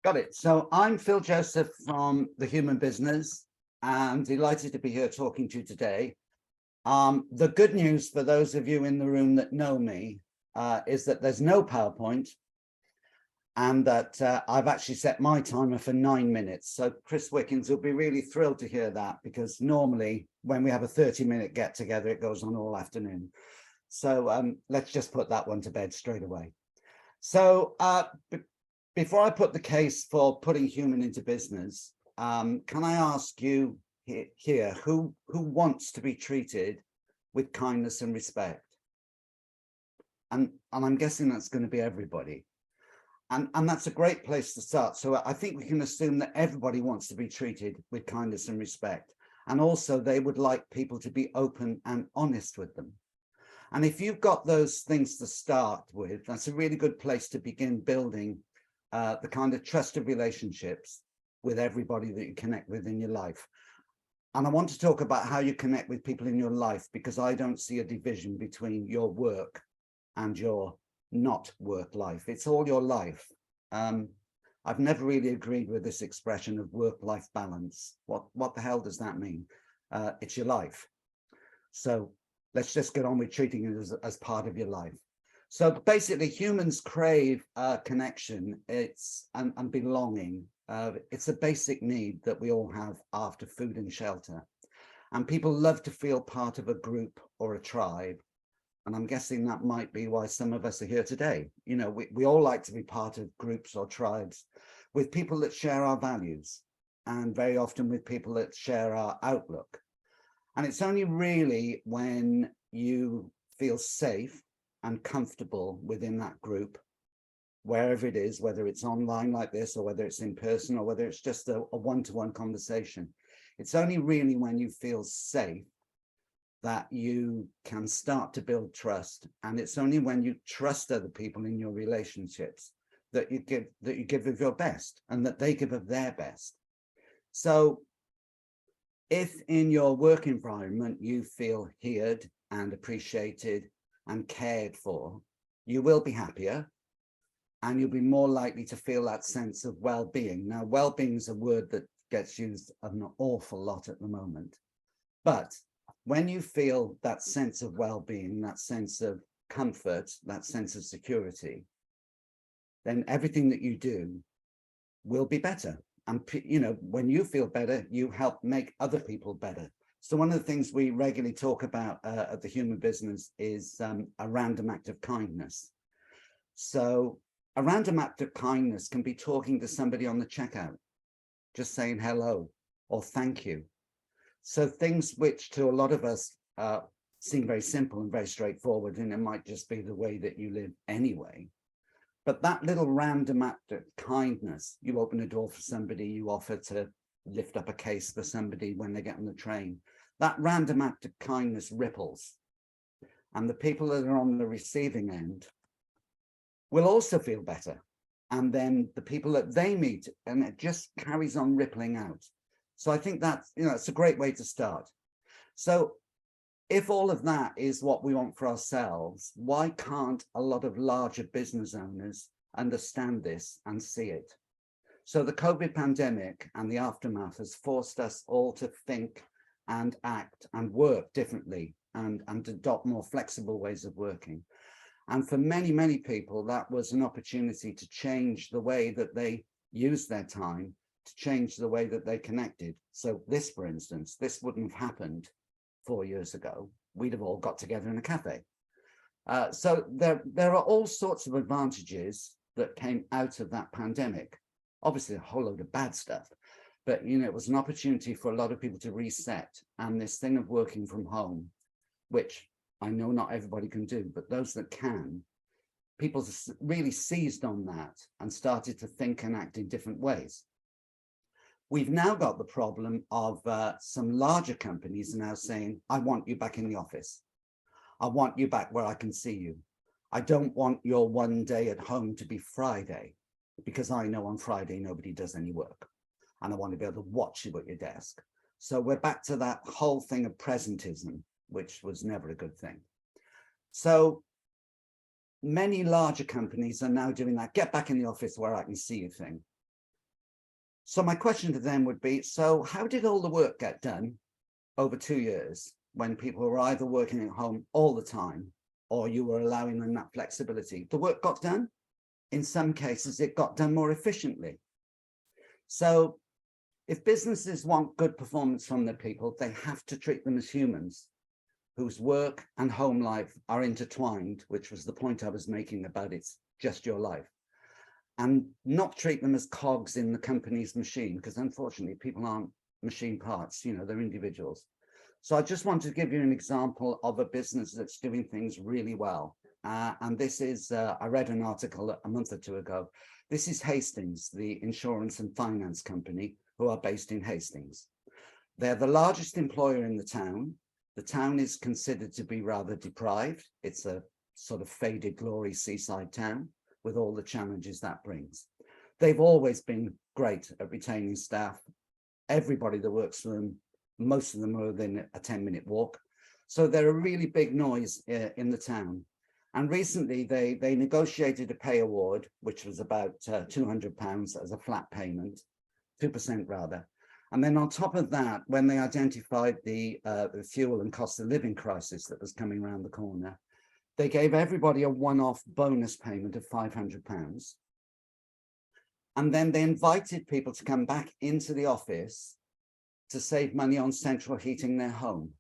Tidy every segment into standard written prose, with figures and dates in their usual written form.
Got it. So I'm Phil Joseph from The Human Business. I'm delighted to be here talking to you today. The good news for those of you in the room that know me is that there's no PowerPoint and that I've actually set my timer for 9 minutes. So Chris Wickens will be really thrilled to hear that, because normally when we have a 30-minute get together, it goes on all afternoon. So let's just put that one to bed straight away. So before I put the case for putting human into business, can I ask you here, who wants to be treated with kindness and respect? And I'm guessing that's going to be everybody. And that's a great place to start. So I think we can assume that everybody wants to be treated with kindness and respect. And also they would like people to be open and honest with them. And if you've got those things to start with, that's a really good place to begin building the kind of trusted relationships with everybody that you connect with in your life. And I want to talk about how you connect with people in your life, because I don't see a division between your work and your not work life. It's all your life. I've never really agreed with this expression of work-life balance. What the hell does that mean? It's your life. So let's just get on with treating it as part of your life. So basically, humans crave connection, and belonging. It's a basic need that we all have after food and shelter. And people love to feel part of a group or a tribe. And I'm guessing that might be why some of us are here today. You know, we all like to be part of groups or tribes with people that share our values, and very often with people that share our outlook. And it's only really when you feel safe and comfortable within that group, wherever it is, whether it's online like this, or whether it's in person, or whether it's just a one-to-one conversation. It's only really when you feel safe that you can start to build trust. And it's only when you trust other people in your relationships that you give of your best, and that they give of their best. So if in your work environment you feel heard and appreciated and cared for, you will be happier, and you'll be more likely to feel that sense of well-being. Now, well-being is a word that gets used an awful lot at the moment. But when you feel that sense of well-being, that sense of comfort, that sense of security, then everything that you do will be better. And, you know, when you feel better, you help make other people better. So one of the things we regularly talk about at The Human Business is a random act of kindness. So a random act of kindness can be talking to somebody on the checkout, just saying hello or thank you. So things which to a lot of us seem very simple and very straightforward, and it might just be the way that you live anyway. But that little random act of kindness, you open a door for somebody, you offer to lift up a case for somebody when they get on the train, that random act of kindness ripples. And the people that are on the receiving end will also feel better. And then the people that they meet, and it just carries on rippling out. So I think that's, you know, it's a great way to start. So if all of that is what we want for ourselves, why can't a lot of larger business owners understand this and see it? So the COVID pandemic and the aftermath has forced us all to think and act and work differently, and adopt more flexible ways of working. And for many, many people, that was an opportunity to change the way that they use their time, to change the way that they connected. So this, for instance, this wouldn't have happened 4 years ago. We'd have all got together in a cafe. So there are all sorts of advantages that came out of that pandemic. Obviously, a whole load of bad stuff, but you know, it was an opportunity for a lot of people to reset. And this thing of working from home, which I know not everybody can do, but those that can, people really seized on that and started to think and act in different ways. We've now got the problem of some larger companies now saying, I want you back in the office. I want you back where I can see you. I don't want your one day at home to be Friday, because I know on Friday nobody does any work, and I want to be able to watch you at your desk. So we're back to that whole thing of presentism, which was never a good thing. So many larger companies are now doing that get back in the office where I can see you thing. So my question to them would be, so how did all the work get done over 2 years when people were either working at home all the time or you were allowing them that flexibility? The work got done. In some cases, it got done more efficiently. So if businesses want good performance from their people, they have to treat them as humans whose work and home life are intertwined, which was the point I was making about it's just your life, and not treat them as cogs in the company's machine, because unfortunately people aren't machine parts, you know, they're individuals. So I just wanted to give you an example of a business that's doing things really well. And this is, I read an article a month or two ago. This is Hastings, the insurance and finance company, who are based in Hastings. They're the largest employer in the town. The town is considered to be rather deprived. It's a sort of faded glory seaside town with all the challenges that brings. They've always been great at retaining staff. Everybody that works for them, most of them are within a 10-minute walk. So they're a really big noise in the town. And recently they negotiated a pay award, which was about £200 as a flat payment, 2% rather. And then on top of that, when they identified the fuel and cost of living crisis that was coming around the corner, they gave everybody a one-off bonus payment of £500. And then they invited people to come back into the office to save money on central heating their home.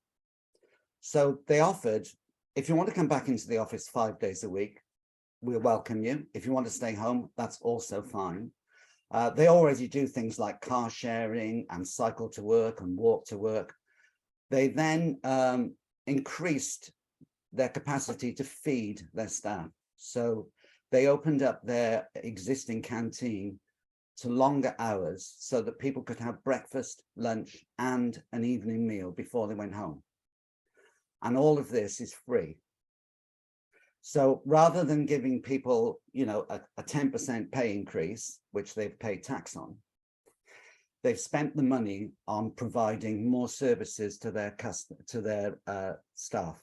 So they offered, if you want to come back into the office 5 days a week, we'll welcome you. If you want to stay home, that's also fine. They already do things like car sharing and cycle to work and walk to work. They then increased their capacity to feed their staff. So they opened up their existing canteen to longer hours so that people could have breakfast, lunch, and an evening meal before they went home. And all of this is free. So rather than giving people, you know, a 10% pay increase, which they've paid tax on, they've spent the money on providing more services to their staff.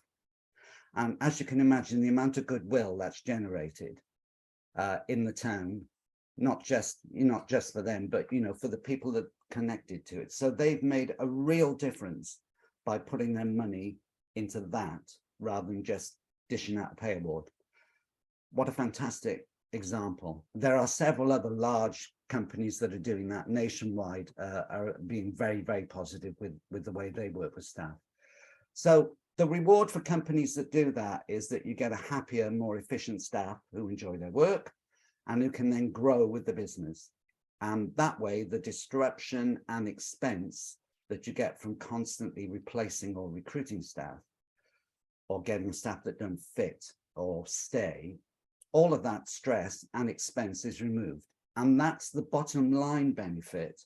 And as you can imagine, the amount of goodwill that's generated in the town, not just for them, but, you know, for the people that connected to it. So they've made a real difference by putting their money into that rather than just dishing out a pay award. What a fantastic example. There are several other large companies that are doing that nationwide, are being very, very positive with the way they work with staff. So the reward for companies that do that is that you get a happier, more efficient staff who enjoy their work and who can then grow with the business. And that way, the disruption and expense that you get from constantly replacing or recruiting staff or getting staff that don't fit or stay, all of that stress and expense is removed. And that's the bottom line benefit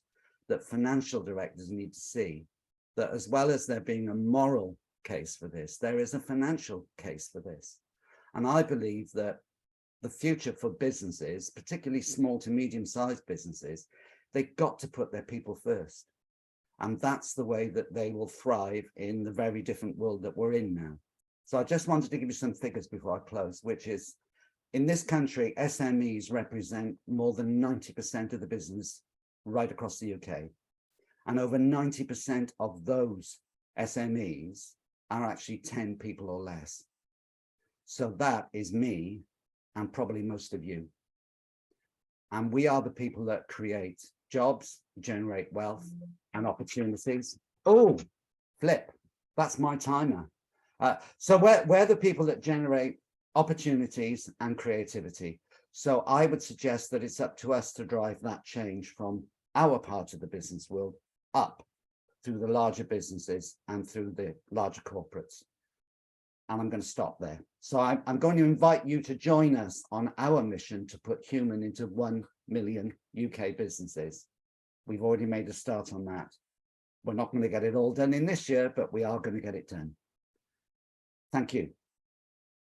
that financial directors need to see, that as well as there being a moral case for this, there is a financial case for this. And I believe that the future for businesses, particularly small to medium-sized businesses, they've got to put their people first. And that's the way that they will thrive in the very different world that we're in now. So I just wanted to give you some figures before I close, which is, in this country, SMEs represent more than 90% of the business right across the UK. And over 90% of those SMEs are actually 10 people or less. So that is me and probably most of you. And we are the people that create jobs, generate wealth and opportunities. Oh, flip, that's my timer. So we're the people that generate opportunities and creativity. So I would suggest that it's up to us to drive that change from our part of the business world up through the larger businesses and through the larger corporates. And I'm going to stop there. So I'm going to invite you to join us on our mission to put human into 1 million UK businesses. We've already made a start on that. We're not going to get it all done in this year, but we are going to get it done. Thank you.